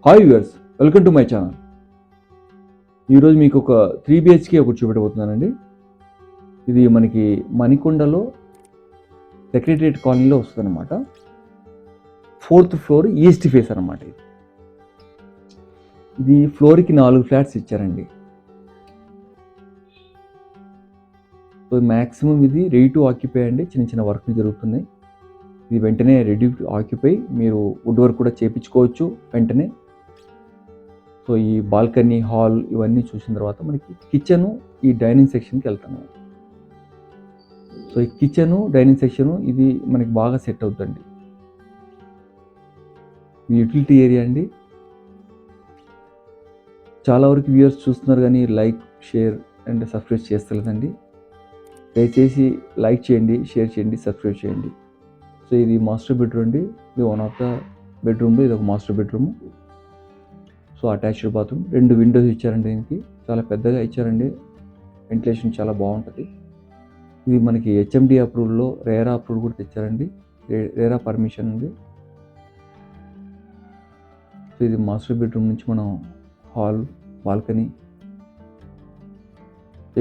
Hi viewers, welcome to my channel. ఈరోజు మీకు ఒక 3 BHK ఒకటి చూపెట్టబోతున్నానండి. ఇది మనకి మణికొండలో సెక్రటరియట్ కాలనీలో వస్తుందన్నమాట. 4th ఫ్లోర్ ఈస్ట్ ఫేస్ అనమాట. ఇది ఫ్లోర్కి 4 ఫ్లాట్స్ ఇచ్చారండి. సో మ్యాక్సిమం ఇది రెడీ టు ఆక్యుపై అండి. చిన్న చిన్న వర్క్లు జరుగుతున్నాయి. ఇది వెంటనే రెడీ టు ఆక్యుపై, మీరు వుడ్ వర్క్ కూడా చేయించుకోవచ్చు వెంటనే. సో ఈ బాల్కనీ, హాల్ ఇవన్నీ చూసిన తర్వాత మనకి కిచెను, ఈ డైనింగ్ సెక్షన్కి వెళ్తాము. సో ఈ కిచెను, డైనింగ్ సెక్షను ఇది మనకి బాగా సెట్ అవుతుందండి. ఇది యూటిలిటీ ఏరియా అండి. చాలా వరకు వ్యూవర్స్ చూస్తున్నారు కానీ లైక్, షేర్ అండ్ సబ్స్క్రైబ్ చేస్తలేదండి. దయచేసి లైక్ చేయండి, షేర్ చేయండి, సబ్స్క్రైబ్ చేయండి. సో ఇది మాస్టర్ బెడ్రూమ్ అండి. ఇది వన్ ఆఫ్ ద బెడ్రూమ్లో ఇది ఒక master bedroom. So attached bathroom, 2 Windows ఇచ్చారండి. దీనికి చాలా పెద్దగా ఇచ్చారండి. వెంటిలేషన్ చాలా బాగుంటుంది. ఇది మనకి HMD అప్రూవల్లో రేరా అప్రూవల్ కూడా తెచ్చారండి. రేరా పర్మిషన్ ఉంది. సో ఇది మాస్టర్ బెడ్రూమ్ నుంచి మనం హాల్, బాల్కనీ.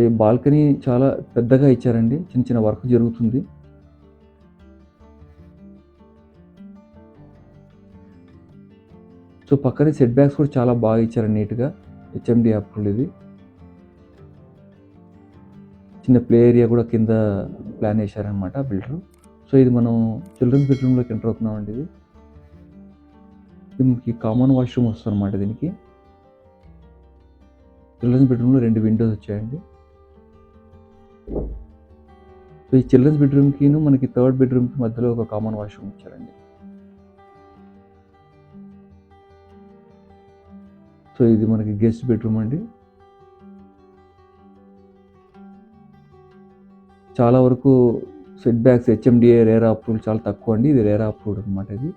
ఈ బాల్కనీ చాలా పెద్దగా ఇచ్చారండి. చిన్న చిన్న వర్క్ జరుగుతుంది. సో పక్కనే సెట్ బ్యాక్స్ కూడా చాలా బాగా ఇచ్చారండి నీట్గా. HMD అప్రూవల్ ఇది. చిన్న ప్లే ఏరియా కూడా కింద ప్లాన్ చేశారనమాట బిల్డరు. సో ఇది మనం చిల్డ్రన్స్ బెడ్రూమ్లోకి ఎంటర్ అవుతున్నామండి. ఇది మనకి కామన్ వాష్రూమ్ వస్తుంది అనమాట. దీనికి చిల్డ్రన్స్ బెడ్రూమ్లో 2 విండోస్ వచ్చాయండి. సో ఈ చిల్డ్రన్స్ బెడ్రూమ్కి మనకి 3rd బెడ్రూమ్కి మధ్యలో ఒక కామన్ వాష్రూమ్ ఇచ్చారండి. సో ఇది మనకి గెస్ట్ బెడ్రూమ్ అండి. చాలా వరకు set backs HMDA RERA approval చాలా తక్కువ అండి. ఇది రేరా అప్రూవ్డ్ అనమాట ఇది.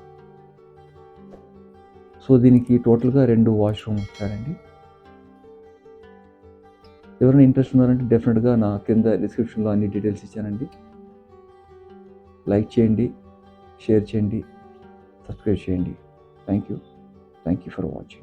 సో దీనికి టోటల్గా 2 వాష్రూమ్ ఇచ్చారండి. ఎవరైనా ఇంట్రెస్ట్ ఉన్నారంటే డెఫినెట్గా నా కింద డిస్క్రిప్షన్లో అన్ని డీటెయిల్స్ ఇచ్చానండి. లైక్ చేయండి, షేర్ చేయండి, సబ్స్క్రైబ్ చేయండి. Thank you for watching.